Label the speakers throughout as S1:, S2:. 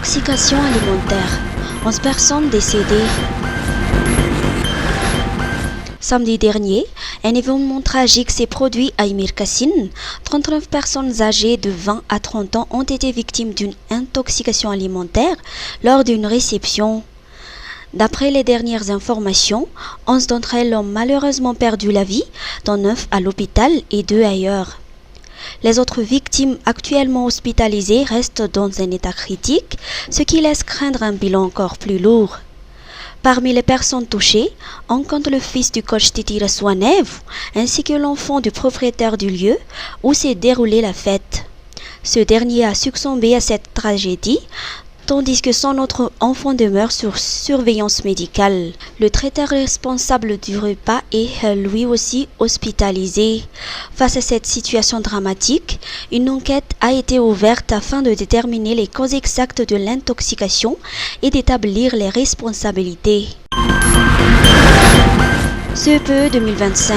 S1: Intoxication alimentaire. 11 personnes décédées. Samedi dernier, un événement tragique s'est produit à Imirkasine. 39 personnes âgées de 20 à 30 ans ont été victimes d'une intoxication alimentaire lors d'une réception. D'après les dernières informations, 11 d'entre elles ont malheureusement perdu la vie, dont 9 à l'hôpital et 2 ailleurs. Les autres victimes actuellement hospitalisées restent dans un état critique, ce qui laisse craindre un bilan encore plus lourd. Parmi les personnes touchées, on compte le fils du coach Titi Raswanev, ainsi que l'enfant du propriétaire du lieu où s'est déroulée la fête. Ce dernier a succombé à cette tragédie, tandis que son autre enfant demeure sur surveillance médicale. Le traiteur responsable du repas est lui aussi hospitalisé. Face à cette situation dramatique, une enquête a été ouverte afin de déterminer les causes exactes de l'intoxication et d'établir les responsabilités. CEPE 2025.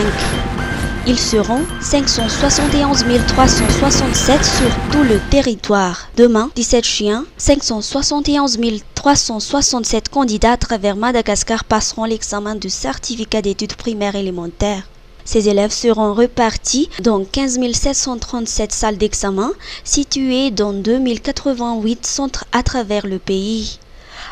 S1: Ils seront 571 367 sur tout le territoire. Demain, 17 juin, 571 367 candidats à travers Madagascar passeront l'examen du certificat d'études primaires élémentaires. Ces élèves seront repartis dans 15 737 salles d'examen situées dans 2088 centres à travers le pays.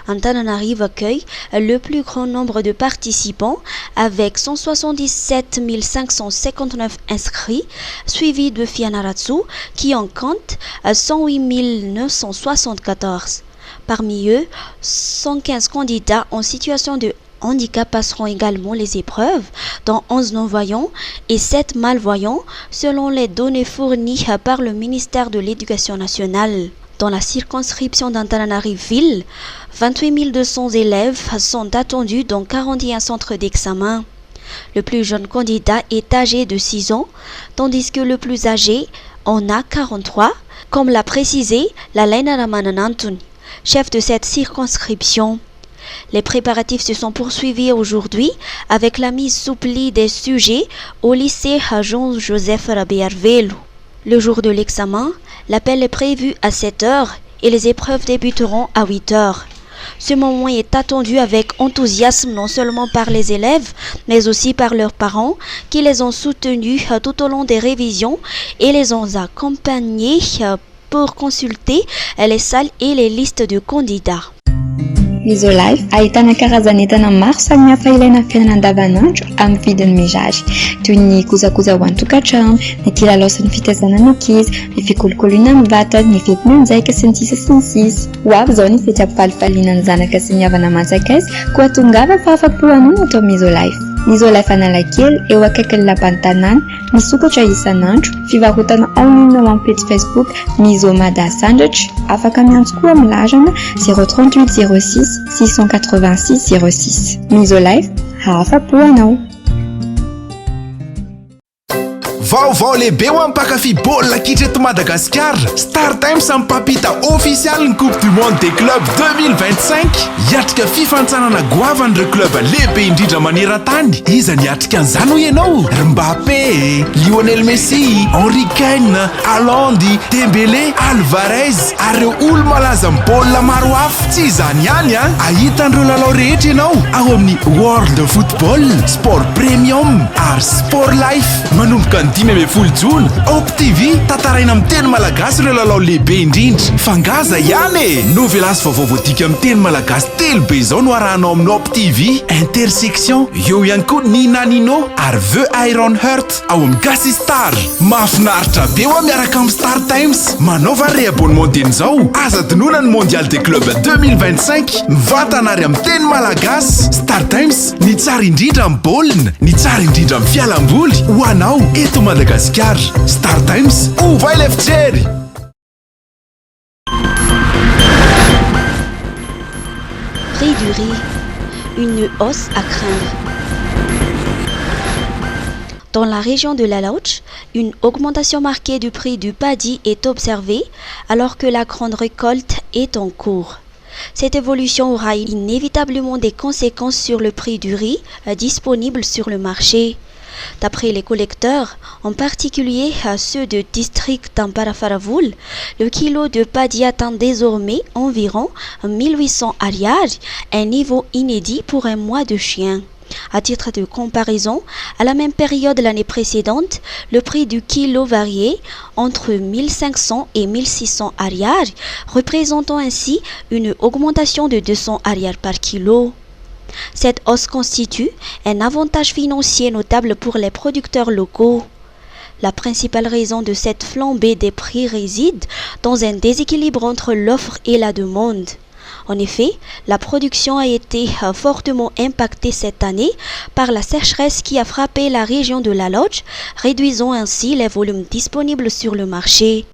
S1: Antananarivo accueille le plus grand nombre de participants avec 177 559 inscrits, suivi de Fianarantsoa qui en compte 108 974. Parmi eux, 115 candidats en situation de handicap passeront également les épreuves, dont 11 non-voyants et 7 malvoyants, selon les données fournies par le ministère de l'Éducation nationale. Dans la circonscription d'Antananarivo, 28 200 élèves sont attendus dans 41 centres d'examen. Le plus jeune candidat est âgé de 6 ans, tandis que le plus âgé en a 43, comme l'a précisé Lalaina Ramananantun, chef de cette circonscription. Les préparatifs se sont poursuivis aujourd'hui avec la mise sous pli des sujets au lycée Jean-Joseph Rabiarvelo. Le jour de l'examen, l'appel est prévu à 7 h et les épreuves débuteront à 8 h. Ce moment est attendu avec enthousiasme non seulement par les élèves, mais aussi par leurs parents qui les ont soutenus tout au long des révisions et les ont accompagnés pour consulter les salles et les listes de candidats.
S2: Misolife ahitana karazan'entana maro samihafa ilaina amin'ny fiainana andavanandro amin'ny vidiny mirary toy ny kojakoja ho an-tokantrano, ny kilalao-sy ny fitaizana ny ankizy, ny fikolokoloina amin'ny vatana, ny fety manjaika sy ny sisa sy ny sisa. Ho avy izao ny fety ampifalifaliana ny zanaka sy ny havana manjakaiza koa tongava fa afa-po hanao atao Misolife. Misolife Analakely eo akaikin'ny lapan'ny tanàna, misokatra isan'andro, fivarotana online ao amin'ny page Facebook Miso Madasandatra, afaka miantso koa amin'ny laharana 038 06 686 06. Misolife, afa-po anao.
S3: Vaovao lehibe ho amin'ny mpankafy baolina kitra eto Madagasikara. Star Times mipampita official ny Coupe du Monde des clubs 2025. Hiatrika fifantsarana goavan'ireo club lehibe indrindra maneran-tany. Iza ny hiatrika an'izany hoy ianao? Mbappé, Lionel Messi, Henry Kane, Haaland, Dembélé, Alvarez ary ireo olo malaza amin'ny baolina maro hafa. Tsy izany ihany a, ahitan'ireo lalao rehetra ianao ao amin'ny World Football, Sport Premium ary Sport Life. Manomboka ny 10 Jona, OpTV tataraina amin'ny teny malagasy ireo lalao lehibe indrindra. Fangaza ihany e! Novelasy vaovao voadika amin'ny teny malagasy telo be izao no arahanao amin'ny OpTV. Intersection, eo ihany koa Nina Nino ary The Iron Heart ao amin'ny Gasy Star. Mahafinaritra be ho miaraka amin'ny Star Times. Manaova re-abonnement izao. Aza dinoina ny Mondial des Clubs 2025. Mivantana ary amin'ny teny malagasy. Star Times, ny tsara indrindra amin'ny baolina, ny tsara indrindra amin'ny fialamboly. Ho anao eto Madagascar. Star Times, ovay ilay fijery.
S1: Prix du riz, une hausse à craindre. Dans la région de la Laoche, une augmentation marquée du prix du paddy est observée alors que la grande récolte est en cours. Cette évolution aura inévitablement des conséquences sur le prix du riz disponible sur le marché. D'après les collecteurs, en particulier ceux de district d'Ambarafarawoul, le kilo de paddy atteint désormais environ 1800 ariary, un niveau inédit pour un mois de chien. À titre de comparaison, à la même période l'année précédente, le prix du kilo variait entre 1500 et 1600 ariary, représentant ainsi une augmentation de 200 ariary par kilo. Cette hausse constitue un avantage financier notable pour les producteurs locaux. La principale raison de cette flambée des prix réside dans un déséquilibre entre l'offre et la demande. En effet, la production a été fortement impactée cette année par la sécheresse qui a frappé la région de la Lodge, réduisant ainsi les volumes disponibles sur le marché.